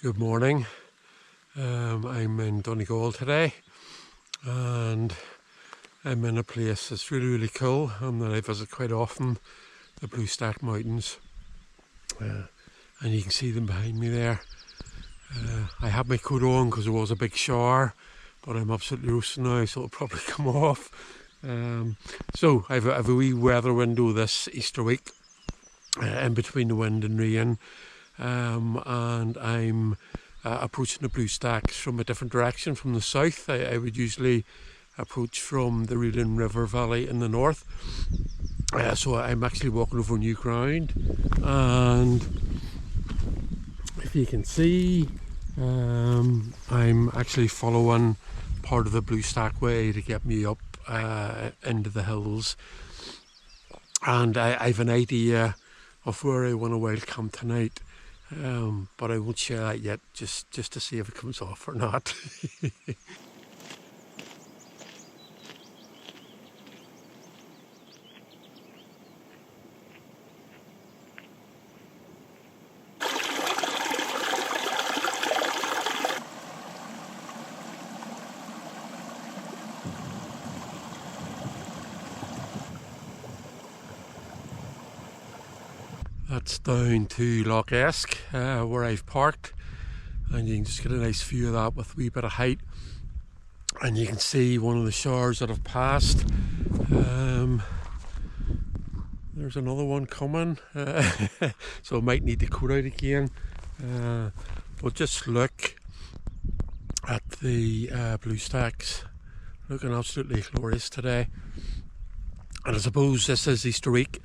Good morning. I'm in Donegal today, and I'm in a place that's really cool and that I visit quite often, the Bluestack Mountains, and you can see them behind me there. I had my coat on because there was a big shower, but I'm absolutely roasting now, so it'll probably come off. So I have a wee weather window this Easter week, in between the wind and rain, and I'm approaching the Bluestacks from a different direction from the south. I would usually approach from the River Valley in the north, so I'm actually walking over new ground, and if you can see, I'm actually following part of the Bluestack Way to get me up into the hills, and I have an idea of where I want to wild camp tonight, but I won't share that yet, just to see if it comes off or not. That's down to Lough Eske, where I've parked, and you can just get a nice view of that with a wee bit of height, and you can see one of the showers that have passed. There's another one coming, so I might need to coat out again, but just look at the Bluestacks, looking absolutely glorious today. And I suppose this is Easter week,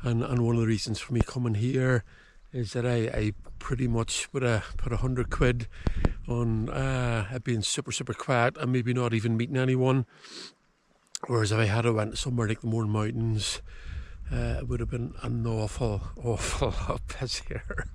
and one of the reasons for me coming here is that I pretty much would have put £100 on it being super quiet and maybe not even meeting anyone, whereas if I had went somewhere like the Mourne Mountains, it would have been an awful lot busier.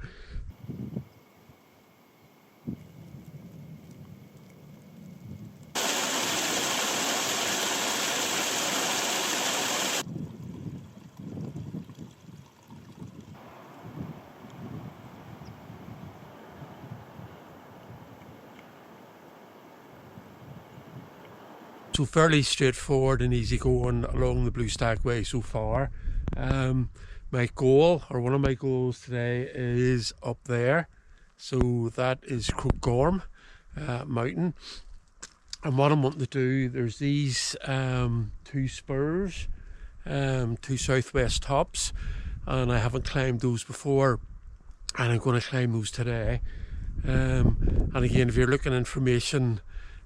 So fairly straightforward and easy going along the Bluestack Way so far. My goal, or one of my goals today, is up there. So that is Croaghgorm Mountain. And what I'm wanting to do, there's these two spurs, two southwest tops, and I haven't climbed those before, and I'm going to climb those today. And again, if you're looking at information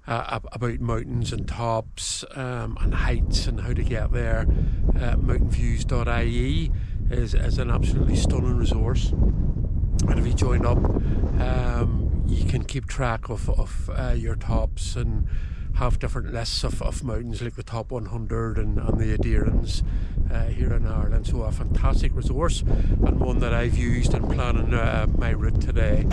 about mountains and tops and heights and how to get there, mountainviews.ie is an absolutely stunning resource, and if you join up, you can keep track of your tops and have different lists of mountains, like the top 100 and the adherents here in Ireland. So a fantastic resource, and one that I've used in planning my route today.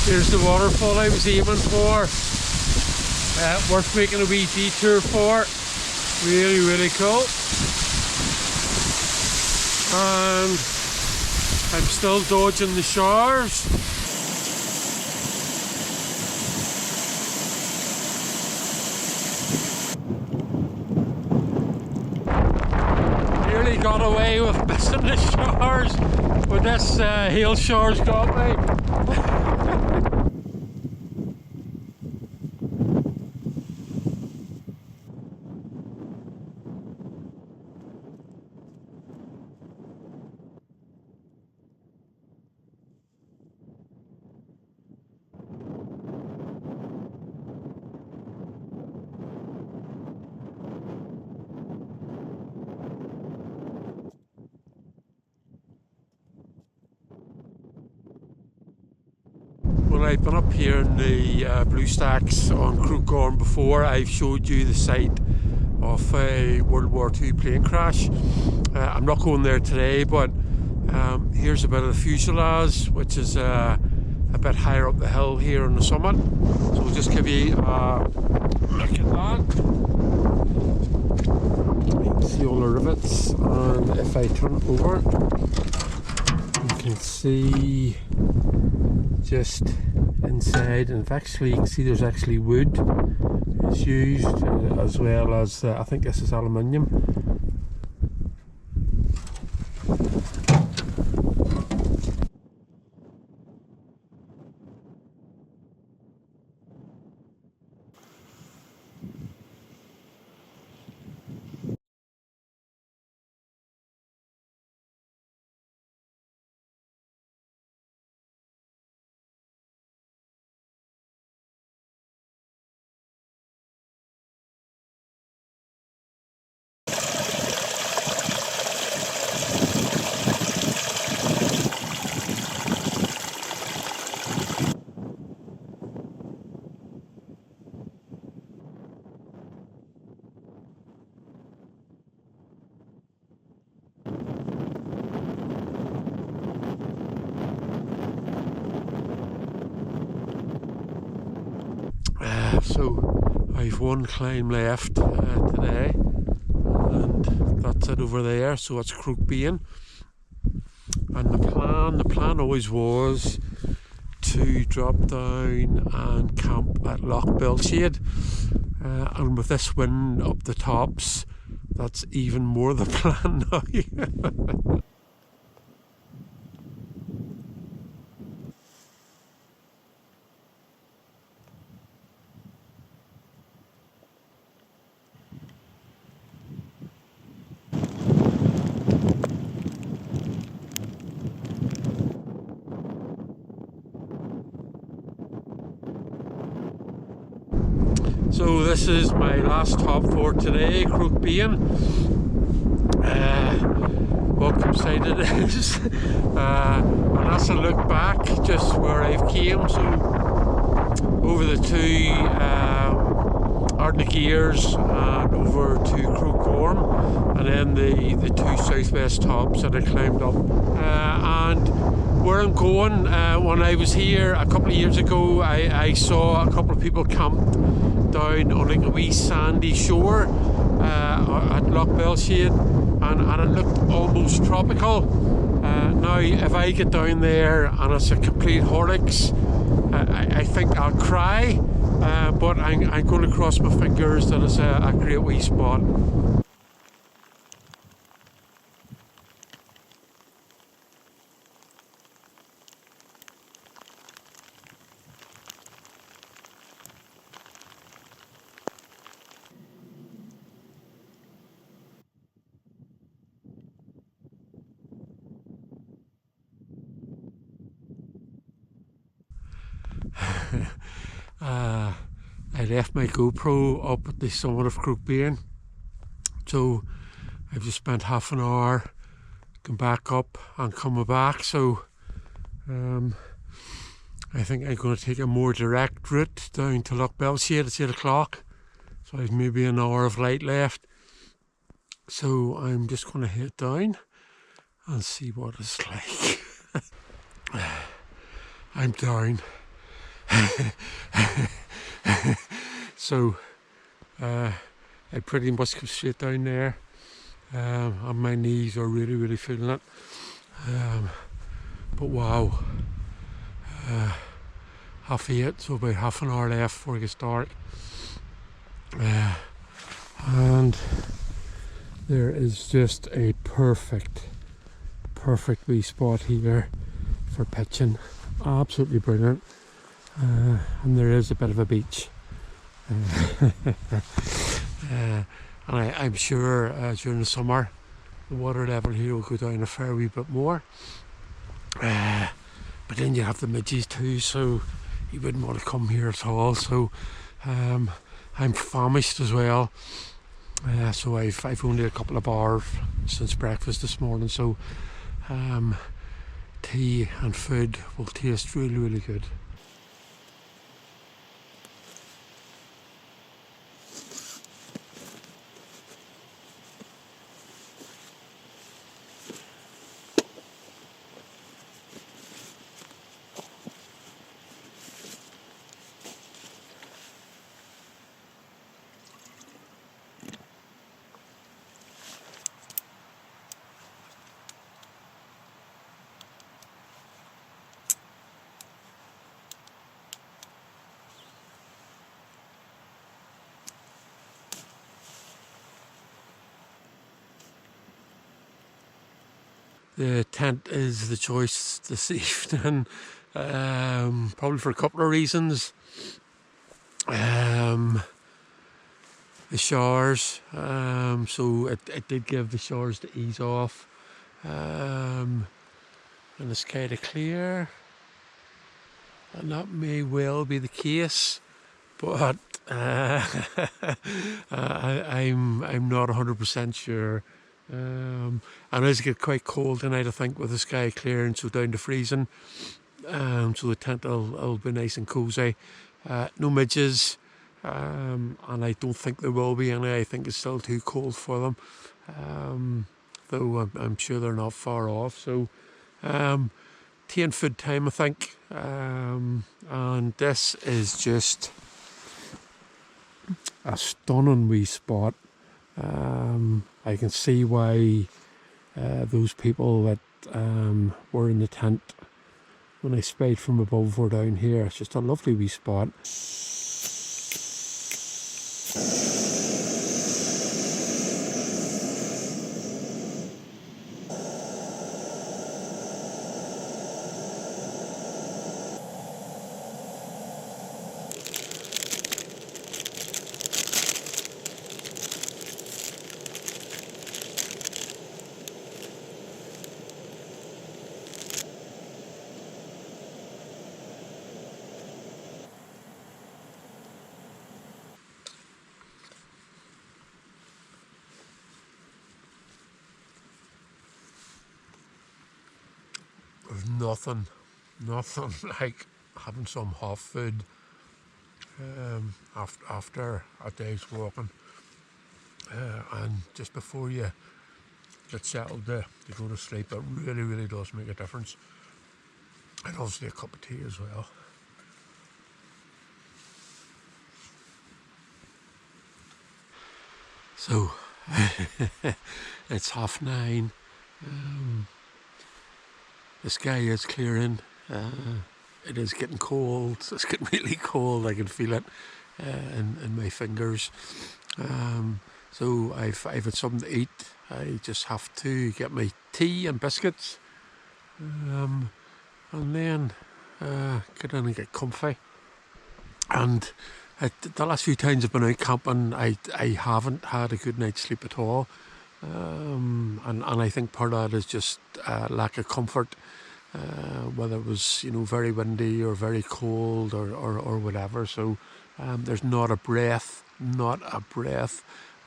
Here's the waterfall I was aiming for. Worth making a wee detour for. Really cool. And I'm still dodging the showers. Nearly got away with missing the showers, but this hail shower's got me. I've been up here in the Bluestacks on Croaghgorm before. I've showed you the site of a World War II plane crash. I'm not going there today, but here's a bit of the fuselage, which is a bit higher up the hill here on the summit. So we'll just give you a look at that. You can see all the rivets, and if I turn it over, you can see just inside, and you can see there's actually wood is used, as well as I think this is aluminium. So I've one climb left today, and that's it over there. So that's Croaghgorm, and the plan always was to drop down and camp at Lough Belshade, and with this wind up the tops, that's even more the plan now. So this is my last top for today, Croaghgorm. Welcome site it is. And that's a look back just where I've came. So over the two Ardnagears and over to Croaghgorm, and then the two southwest tops that I climbed up. And where I'm going, when I was here a couple of years ago, I saw a couple of people camped down on like a wee sandy shore at Lough Belshade, and it looked almost tropical. Now if I get down there and it's a complete horlicks, I think I'll cry, but I'm going to cross my fingers that it's a great wee spot. I left my GoPro up at the summit of Croaghgorm, so I've just spent half an hour going back up and coming back. So I think I'm going to take a more direct route down to Lough Belshade. It's 8 o'clock, so I've maybe an hour of light left. So I'm just going to head down and see what it's like. I'm down. So I pretty much come straight down there, and my knees are really feeling it. But wow, 8:30, so about half an hour left before it gets dark. And there is just a perfect wee spot here for pitching. Absolutely brilliant. And there is a bit of a beach. And I'm sure during the summer the water level here will go down a fair wee bit more. But then you have the midges too, so you wouldn't want to come here at all. So I'm famished as well. So I've only a couple of bars since breakfast this morning. So tea and food will taste really good. the tent is the choice this evening, probably for a couple of reasons. The showers, so it did give the showers to ease off, and it's kind of clear, and that may well be the case, but I'm not 100% sure. And it's get quite cold tonight, I think, with the sky clearing, so down to freezing. So the tent will be nice and cosy. No midges, and I don't think there will be any. I think it's still too cold for them, though I'm sure they're not far off. So tea and food time, I think. And this is just a stunning wee spot. I can see why those people that were in the tent when I spied from above were down here. It's just a lovely wee spot. There's nothing like having some hot food after a day's walking, and just before you get settled to go to sleep. It really does make a difference, and obviously a cup of tea as well. So it's 9:30. The sky is clearing. It is getting cold. It's getting really cold. I can feel it in my fingers. So I've had something to eat. I just have to get my tea and biscuits, and then get in and get comfy. And the last few times I've been out camping, I haven't had a good night's sleep at all. And I think part of that is just lack of comfort, whether it was very windy or very cold or whatever. So there's not a breath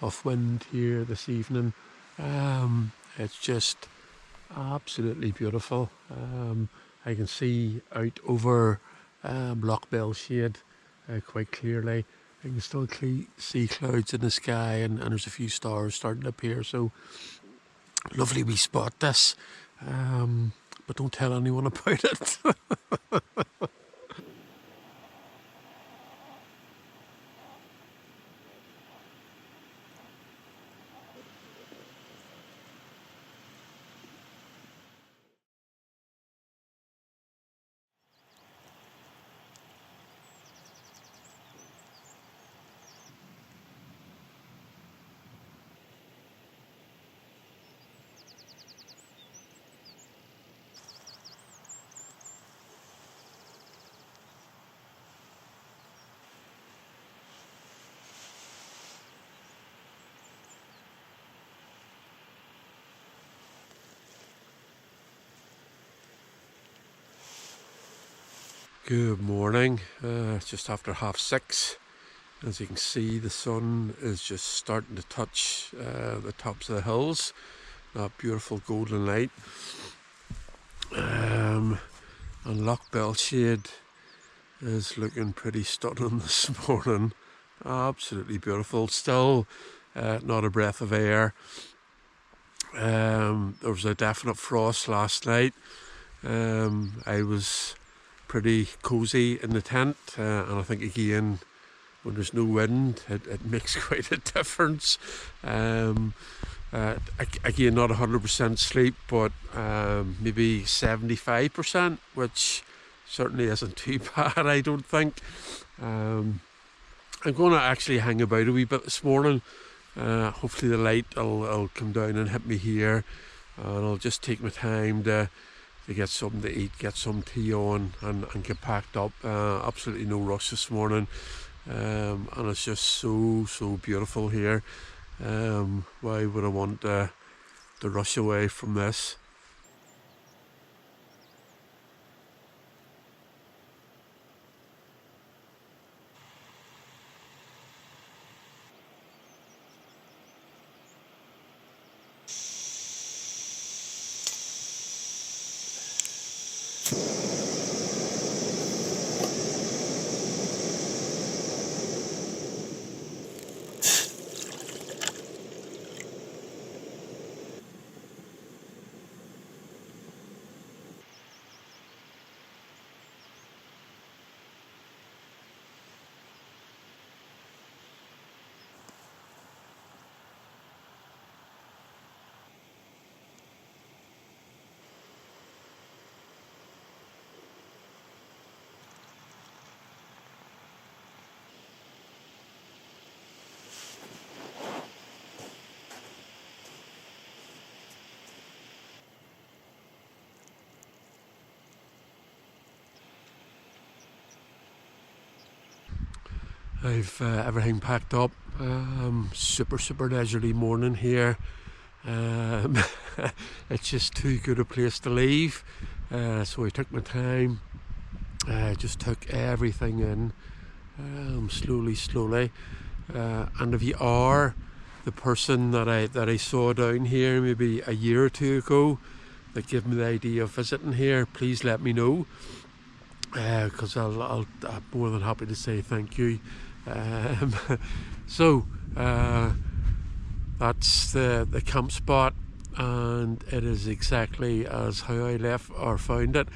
of wind here this evening. It's just absolutely beautiful. I can see out over Lough Belshade quite clearly. I can still see clouds in the sky, and there's a few stars starting to appear. So lovely wee spot this, but don't tell anyone about it. Good morning. It's just after 6:30. As you can see, the sun is just starting to touch the tops of the hills. That beautiful golden light. And Lough Belshade is looking pretty stunning this morning. Absolutely beautiful. Still not a breath of air. There was a definite frost last night. I was pretty cosy in the tent, and I think again, when there's no wind, it makes quite a difference. Again, not 100% sleep, but maybe 75%, which certainly isn't too bad, I don't think. I'm going to actually hang about a wee bit this morning. Hopefully the light will come down and hit me here. and I'll just take my time to get something to eat, get some tea on, and get packed up. Absolutely no rush this morning, and it's just so beautiful here. Why would I want to rush away from this? I've everything packed up. Super leisurely morning here. It's just too good a place to leave, so I took my time. Just took everything in, slowly. And if you are the person that I saw down here maybe a year or two ago that gave me the idea of visiting here, please let me know, because I'm more than happy to say thank you. So that's the camp spot, and it is exactly as how I left or found it.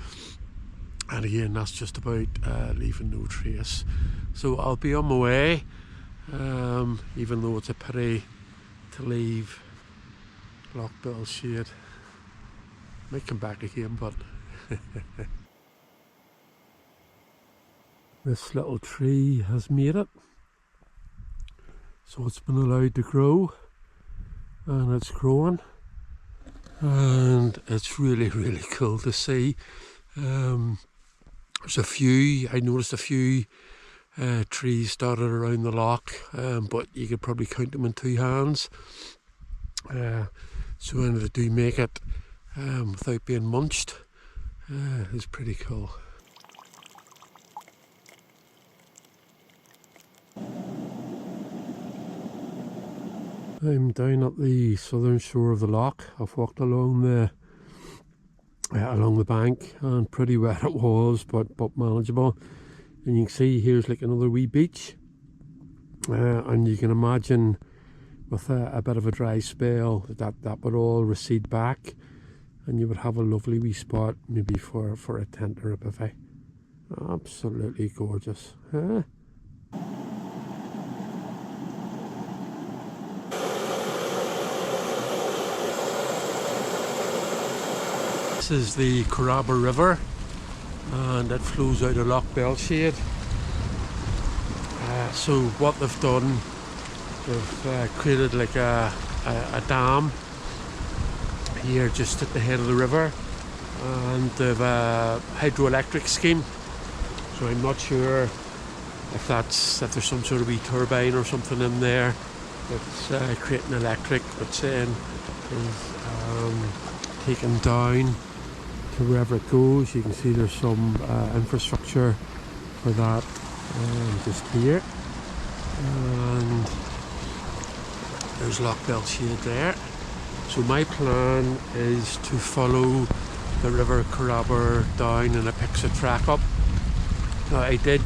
And again, that's just about leaving no trace. So I'll be on my way, even though it's a pity to leave Lough Belshade. Might come back again, but this little tree has made it. So it's been allowed to grow, and it's growing, and it's really cool to see. There's I noticed a few trees dotted around the loch, but you could probably count them in two hands. So when they do make it without being munched, it's pretty cool. I'm down at the southern shore of the loch. I've walked along the bank, and pretty wet it was, but manageable. And you can see here's like another wee beach, and you can imagine with a bit of a dry spell that would all recede back, and you would have a lovely wee spot maybe for a tent or a buffet. Absolutely gorgeous, huh? This is the Corraber River, and it flows out of Lough Belshade. So what they've done, they've created like a dam here just at the head of the river, and they've a hydroelectric scheme. So I'm not sure if there's some sort of wee turbine or something in there that's creating electric, but saying is taken down to wherever it goes. You can see there's some infrastructure for that just here, and there's Lough Belshade there. So my plan is to follow the river Corraber down, and it picks a track up. Now I did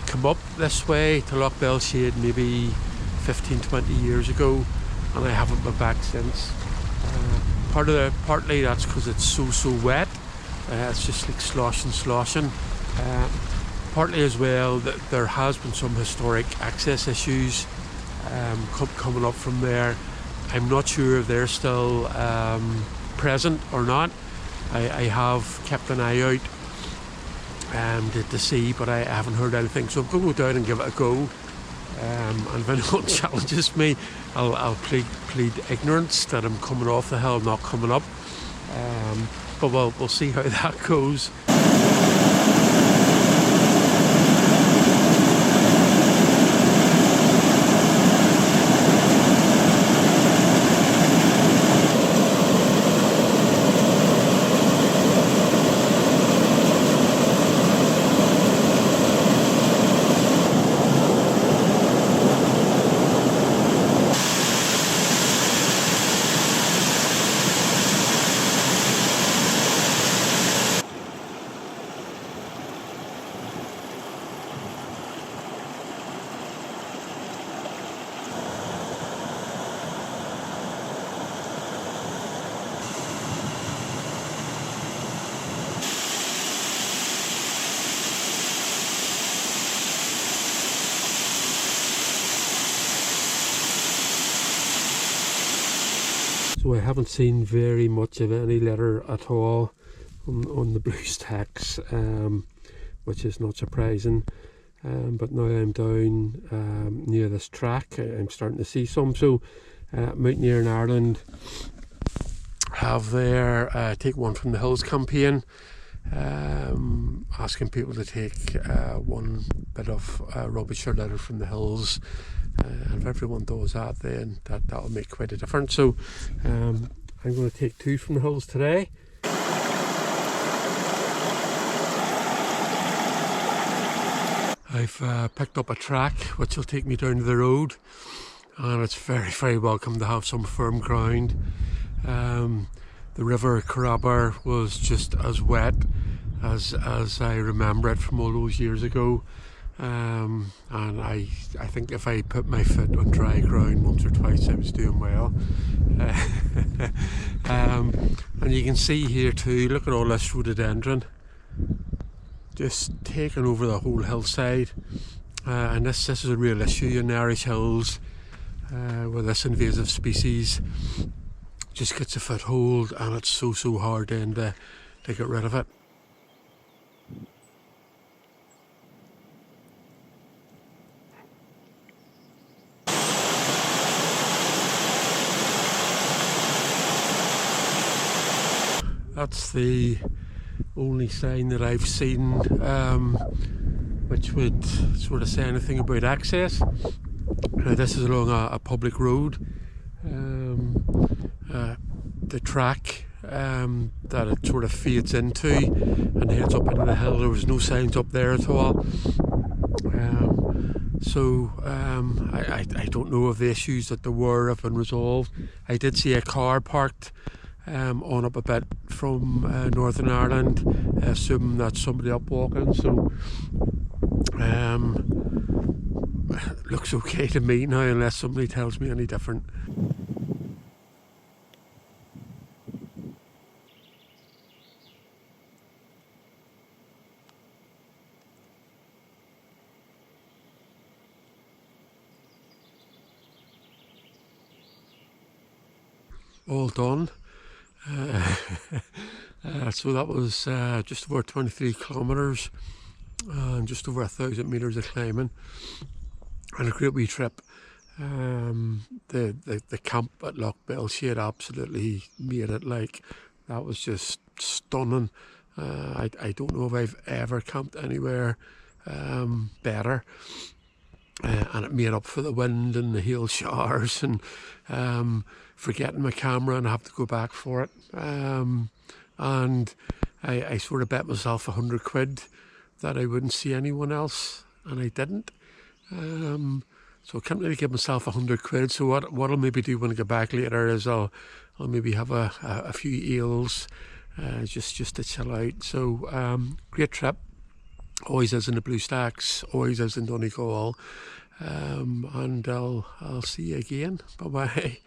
come up this way to Lough Belshade maybe 15-20 years ago, and I haven't been back since. Partly that's because it's so wet. It's just like sloshing. Partly as well that there has been some historic access issues coming up from there. I'm not sure if they're still present or not. I have kept an eye out to see, but I haven't heard anything. So I'm going to go down and give it a go. and if anyone challenges me, I'll plead ignorance that I'm coming off the hill, not coming up. But we'll see how that goes. So I haven't seen very much of any litter at all on the Bluestacks, which is not surprising. But now I'm down near this track, I'm starting to see some. So Mountaineer in Ireland have their Take One from the Hills campaign, asking people to take one bit of rubbish or litter from the hills. And if everyone does that, then that'll make quite a difference. So I'm going to take 2 from the hills today. I've picked up a track which will take me down to the road, and it's very, very welcome to have some firm ground. The river Corraber was just as wet as I remember it from all those years ago. And I think if I put my foot on dry ground once or twice, I was doing well. And you can see here too, look at all this rhododendron just taking over the whole hillside. And this is a real issue in the Irish Hills, where this invasive species just gets a foothold, and it's so hard then to get rid of it. That's the only sign that I've seen which would sort of say anything about access. Now, this is along a public road. The track that it sort of fades into and heads up into the hill, there was no signs up there at all. I don't know if the issues that there were have been resolved. I did see a car parked on up a bit from Northern Ireland, assuming that's somebody up walking. So looks okay to me now, unless somebody tells me any different. All done. So that was just over 23 kilometres and just over 1,000 metres of climbing, and a great wee trip. The camp at Lough Belshade absolutely made it. Like, that was just stunning. I don't know if I've ever camped anywhere better. And it made up for the wind and the hail showers and forgetting my camera and I have to go back for it. And I sort of bet myself £100 that I wouldn't see anyone else, and I didn't. So I can't really give myself £100. So what I'll maybe do when I get back later is I'll maybe have a few eels just to chill out. So great trip. Always is in the Bluestacks, always is in Donegal, and I'll see you again. Bye bye.